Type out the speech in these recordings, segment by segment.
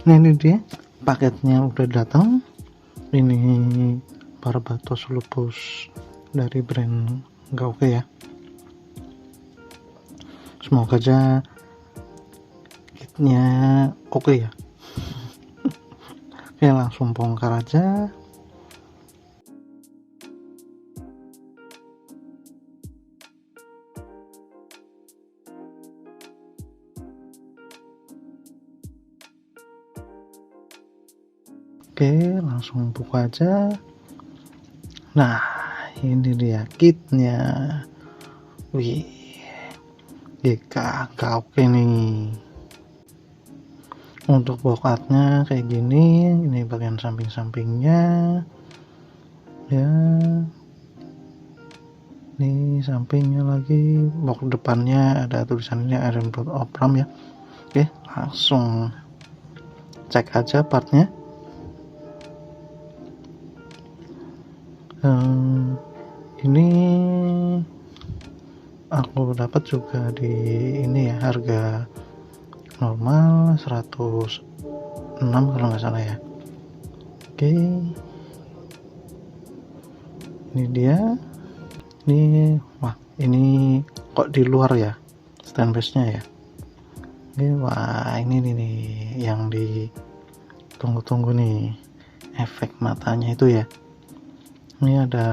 Nah ini dia paketnya udah datang. Ini Barbatos Lupus dari brand Gauke ya. Semoga aja kitnya oke ya. Oke, langsung bongkar aja. Oke, langsung buka aja. Nah, ini dia kitnya. Wih, oke nih. Untuk bokatnya kayak gini. Ini bagian samping-sampingnya. Ya. Ini sampingnya lagi. Bok depannya ada tulisannya Iron Blood Opram ya. Oke, langsung cek aja partnya. Ini aku dapat juga di ini ya, harga normal 106 kalau nggak salah ya. Oke, ini dia. Ini wah, ini kok di luar ya stainlessnya ya. Oke, wah ini nih yang ditunggu-tunggu nih, efek matanya itu ya. Ini ada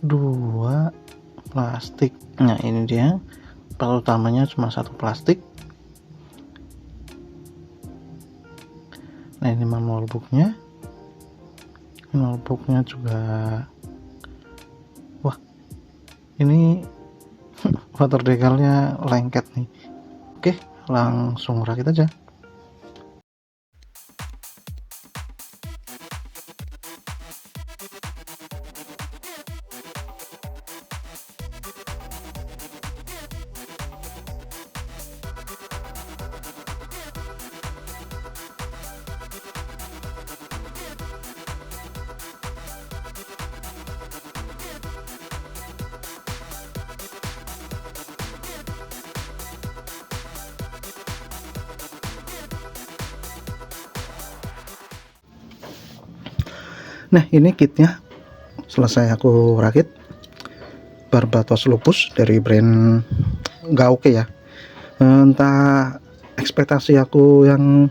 2 plastik. Nah ini dia, part utamanya cuma 1 plastik. Nah ini manual booknya. Manual booknya juga, wah ini water decalnya lengket nih. Oke, langsung rakit aja. Nah ini kitnya selesai aku rakit. Barbatos Lupus dari brand Gauke ya. Entah ekspektasi aku yang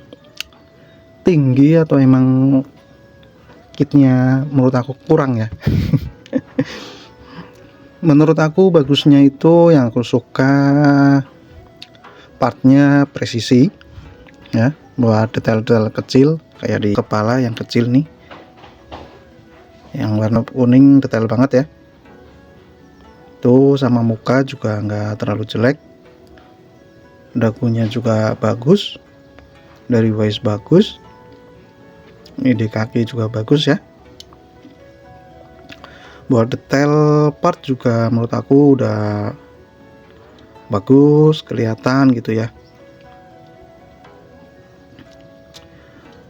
tinggi atau emang kitnya menurut aku kurang ya. Menurut aku bagusnya itu yang aku suka partnya presisi ya, buat detail-detail kecil kayak di kepala yang kecil nih, yang warna kuning detail banget ya. Tuh sama muka juga nggak terlalu jelek. Dagunya juga bagus, dari waist bagus. Ini di kaki juga bagus ya. Buat detail part juga menurut aku udah bagus, kelihatan gitu ya.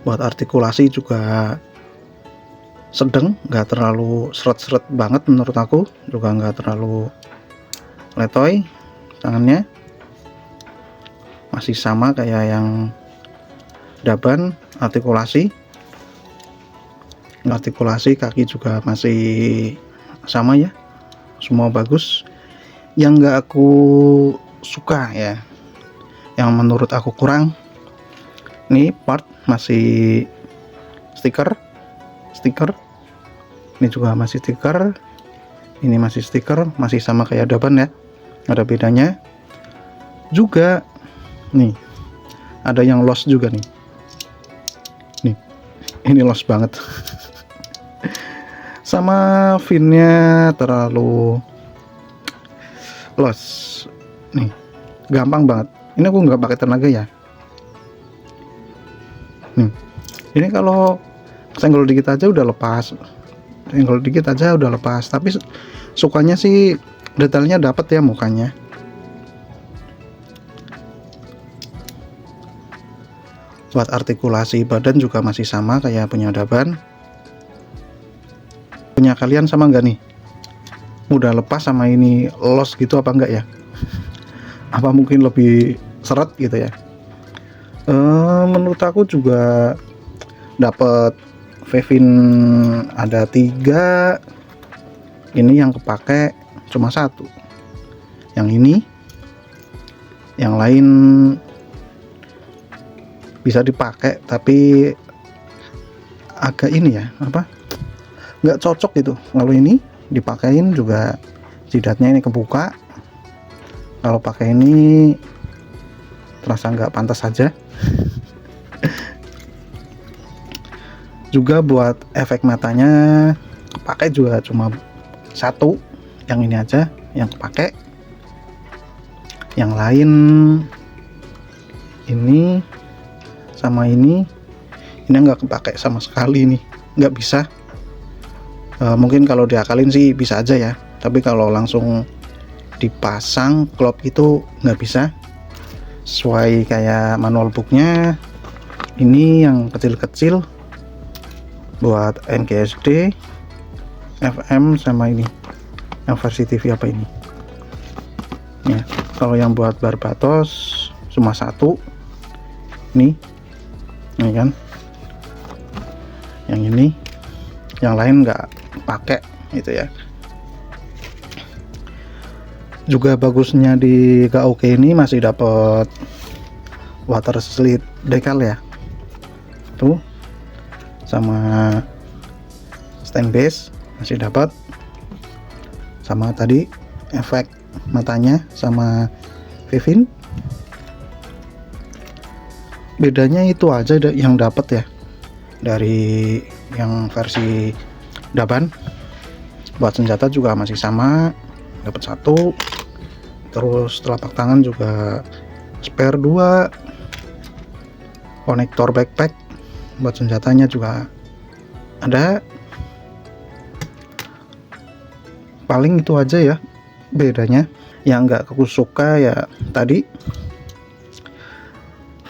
Buat artikulasi juga sedang, nggak terlalu seret-seret banget menurut aku, juga nggak terlalu letoy. Tangannya masih sama kayak yang Daban. Artikulasi kaki juga masih sama ya, semua bagus. Yang nggak aku suka ya, yang menurut aku kurang, ini part masih stiker. Ini juga masih stiker, ini masih stiker, masih sama kayak Daban ya, ada bedanya juga. Nih ada yang lost juga nih, ini lost banget. Sama finnya terlalu lost nih, gampang banget. Ini aku nggak pakai tenaga ya. Ini kalau senggol dikit aja udah lepas, tapi sukanya sih detailnya dapat ya mukanya. Buat artikulasi badan juga masih sama kayak punya Daban. Punya kalian sama nggak nih? Udah lepas sama ini lost gitu apa enggak ya? Apa mungkin lebih seret gitu ya? Menurut aku juga dapat Vevin ada 3. Ini yang kepake cuma 1. Yang ini, yang lain bisa dipakai tapi agak ini ya, apa, nggak cocok gitu. Kalau ini dipakein juga jidatnya ini kebuka, kalau pakai ini terasa nggak pantas saja. Juga buat efek matanya pakai juga cuma 1, yang ini aja yang pakai. Yang lain ini sama ini nggak kepake sama sekali nih, nggak bisa. Mungkin kalau diakalin sih bisa aja ya, tapi kalau langsung dipasang klop itu nggak bisa. Sesuai kayak manual booknya, ini yang kecil-kecil buat NGSD, FM, sama ini yang versi TV apa ini ya. Kalau yang buat Barbatos cuma 1 nih, ini kan yang ini, yang lain nggak pakai gitu ya. Juga bagusnya di KOK ini masih dapat water slide decal ya, tuh, sama stand base masih dapat, sama tadi efek matanya sama Vevin. Bedanya itu aja yang dapat ya dari yang versi Daban. Buat senjata juga masih sama, dapat 1. Terus telapak tangan juga spare 2. Konektor backpack buat senjatanya juga ada. Paling itu aja ya bedanya. Yang nggak aku suka ya tadi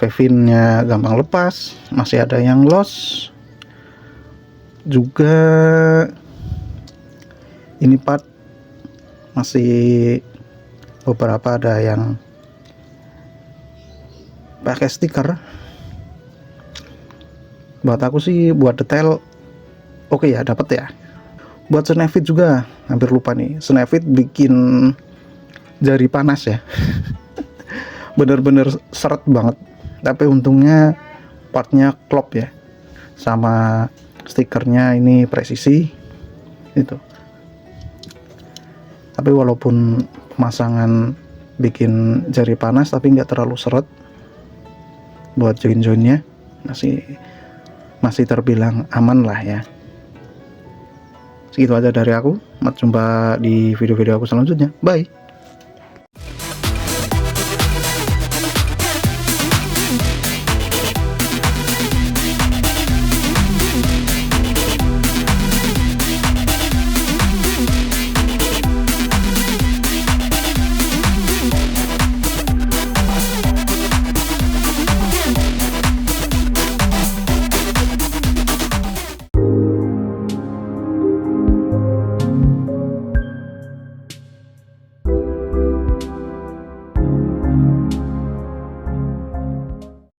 Vevinnya gampang lepas, masih ada yang loss. Juga ini part masih beberapa ada yang pakai stiker. Buat aku sih buat detail oke ya, dapat ya. Buat Snapfit juga hampir lupa nih, Snapfit bikin jari panas ya. Bener-bener seret banget, tapi untungnya partnya klop ya, sama stikernya ini presisi itu. Tapi walaupun pemasangan bikin jari panas, tapi nggak terlalu seret. Buat join-joinnya masih terbilang aman lah ya. Segitu aja dari aku. Sampai jumpa di video-video aku selanjutnya. Bye.